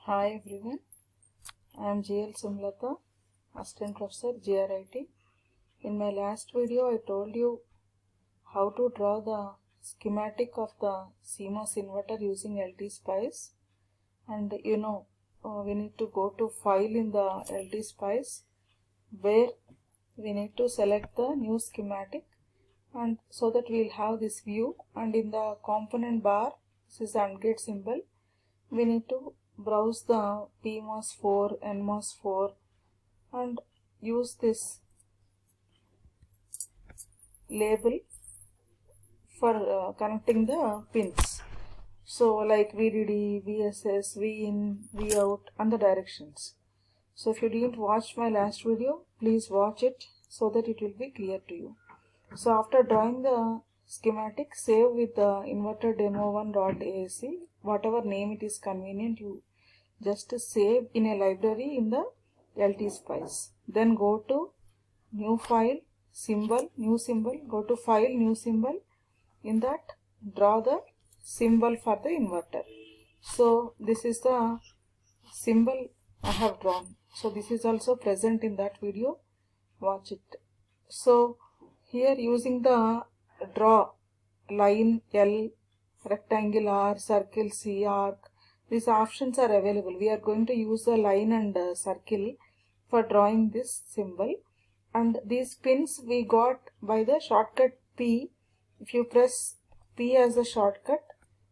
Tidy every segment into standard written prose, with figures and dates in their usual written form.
Hi everyone, I am GL Sumlata, Assistant Professor GRIT. In my last video I told you how to draw the schematic of the CMOS inverter using LTSpice, and we need to go to File in the LTSpice where we need to select the new schematic, and so that we will have this view, and in the component bar, this is the AND gate symbol, we need to browse the PMOS4, NMOS4 and use this label for connecting the pins. So like VDD, VSS, VIN, VOUT and the directions. So if you didn't watch my last video, please watch it so that it will be clear to you. So after drawing the schematic, save with the inverter demo1.asc, whatever name it is convenient, you just save in a library in the LTSpice. Then go to new file, symbol, new symbol, go to file, new symbol. In that, draw the symbol for the inverter. So this is the symbol I have drawn. So this is also present in that video. Watch it. So here using the draw line L, rectangle R, circle C, arc, these options are available. We are going to use the line and circle for drawing this symbol, and these pins we got by the shortcut P. If you press P as a shortcut,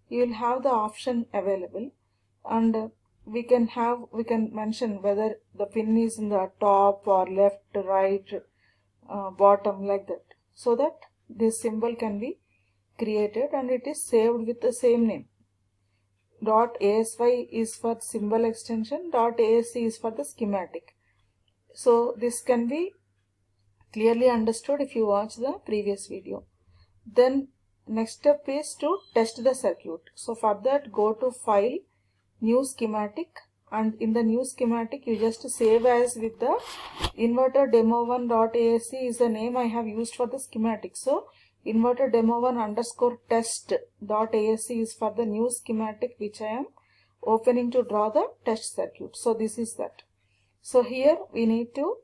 you will have the option available, and we can mention whether the pin is in the top or left, right, bottom, like that, so that this symbol can be created and it is saved with the same name. .asy is for symbol extension, .asc is for the schematic. So this can be clearly understood if you watch the previous video. Then next step is to test the circuit. So for that, go to File, New Schematic, and in the new schematic you just save as with the inverter demo1.asc is the name I have used for the schematic. So inverter demo1 underscore test.asc is for the new schematic which I am opening to draw the test circuit. So this is that. So here we need to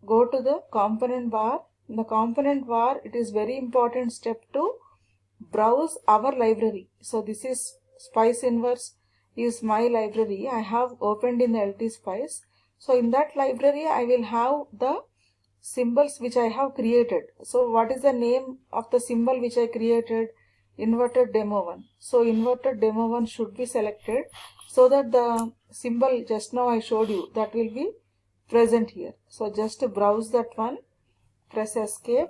go to the component bar. In the component bar, it is very important step to browse our library. So this is Spice Inverse is my library. I have opened in the LTSpice. So in that library I will have the symbols which I have created. So what is the name of the symbol which I created? Inverter demo1. So inverter demo1 should be selected so that the symbol just now I showed you, that will be present here. So just browse that one, press escape,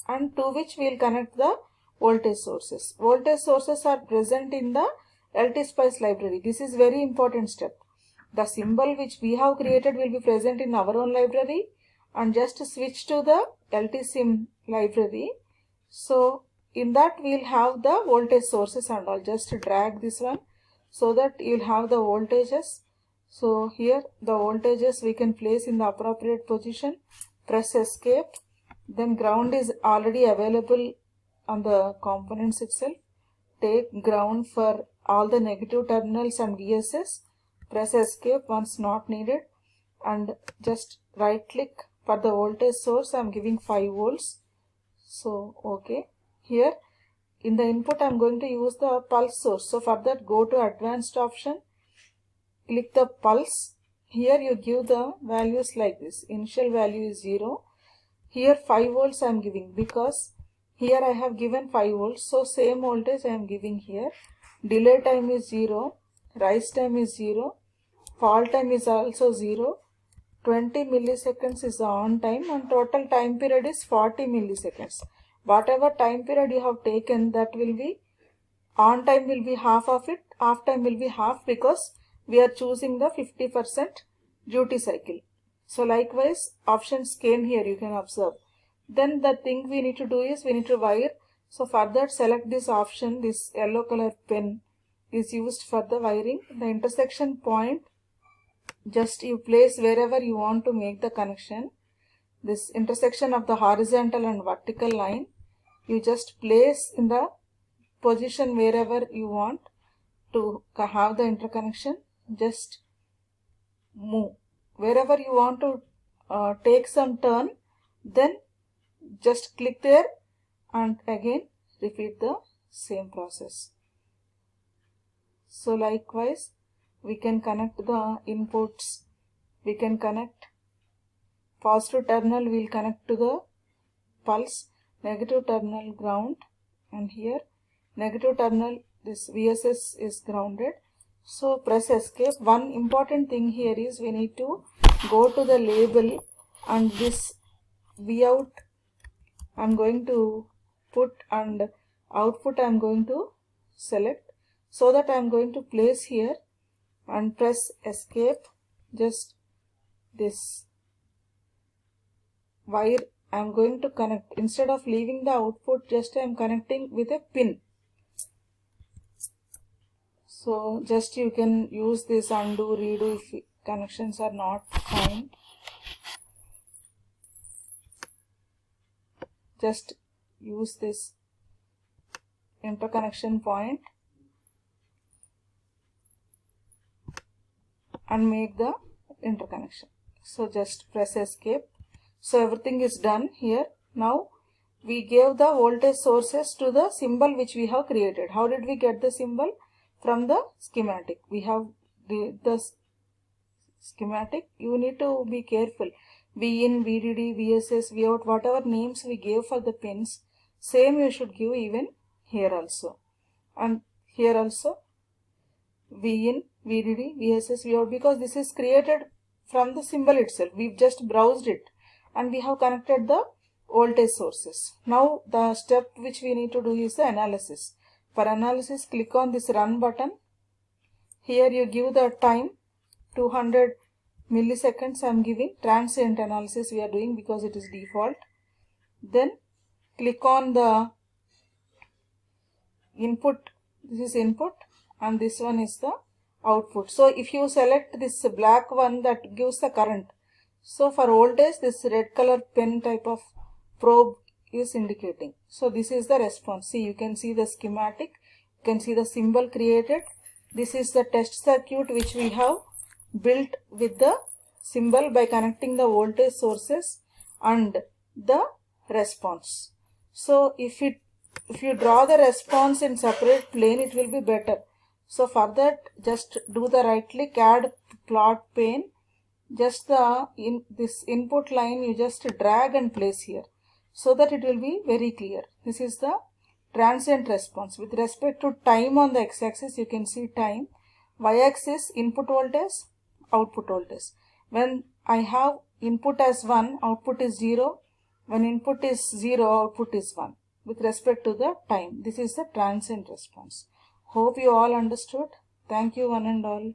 and to which we will connect the voltage sources. Voltage sources are present in the LTSpice library. This is very important step. The symbol which we have created will be present in our own library, and just switch to the LTSim library. So in that we will have the voltage sources and all. Just drag this one so that you will have the voltages. So here the voltages we can place in the appropriate position. Press escape. Then ground is already available on the components itself. Take ground for all the negative terminals and VSS. Press escape once not needed, and just right click for the voltage source. I am giving 5 volts. So okay. Here in the input I am going to use the pulse source. So for that, go to advanced option, click the pulse. Here you give the values like this. Initial value is 0. Here 5 volts I am giving because here I have given 5 volts. So same voltage I am giving here. Delay time is 0. Rise time is 0. Fall time is also 0. 20 milliseconds is the on time, and total time period is 40 milliseconds. Whatever time period you have taken, that will be on time will be half of it, off time will be half, because we are choosing the 50% duty cycle. So likewise options came here, you can observe. Then the thing we need to do is we need to wire. So for that, select this option. This yellow color pen is used for the wiring. The intersection point, just you place wherever you want to make the connection. This intersection of the horizontal and vertical line, you just place in the position wherever you want to have the interconnection. just move. Wherever you want to take some turn, then just click there and again repeat the same process. So likewise, we can connect the inputs. We can connect positive terminal, will connect to the pulse, negative terminal ground, and here negative terminal, this VSS is grounded. So press escape. One important thing here is we need to go to the label, and this Vout I am going to put and output I am going to select, so that I am going to place here and press escape. Just this wire I am going to connect. Instead of leaving the output, just I am connecting with a pin. So just you can use this undo, redo if connections are not fine. Just use this interconnection point and make the interconnection. So just press escape. So everything is done here. Now we gave the voltage sources to the symbol which we have created. How did we get the symbol? From the schematic. We have the schematic. You need to be careful. Vin, VDD, VSS, Vout, whatever names we gave for the pins, same you should give even here also. And here also Vin, VDD, VSS, Vout, because this is created from the symbol itself. We've just browsed it and we have connected the voltage sources. Now the step which we need to do is the analysis. For analysis, click on this run button. Here you give the time 200 milliseconds. I am giving transient analysis we are doing because it is default. Then click on the input. This is input and this one is the output. So if you select this black one, that gives the current. So for voltage, this red color pen type of probe is indicating. So this is the response. See, you can see the schematic, you can see the symbol created. This is the test circuit which we have built with the symbol by connecting the voltage sources and the response. So if you draw the response in separate plane, it will be better. So for that, just do the right click, add plot pane. Just this input line you just drag and place here, so that it will be very clear. This is the transient response. With respect to time on the x-axis, you can see time. Y-axis input voltage, output voltage. When I have input as 1, output is 0. When input is 0, output is 1. With respect to the time, this is the transient response. Hope you all understood. Thank you one and all.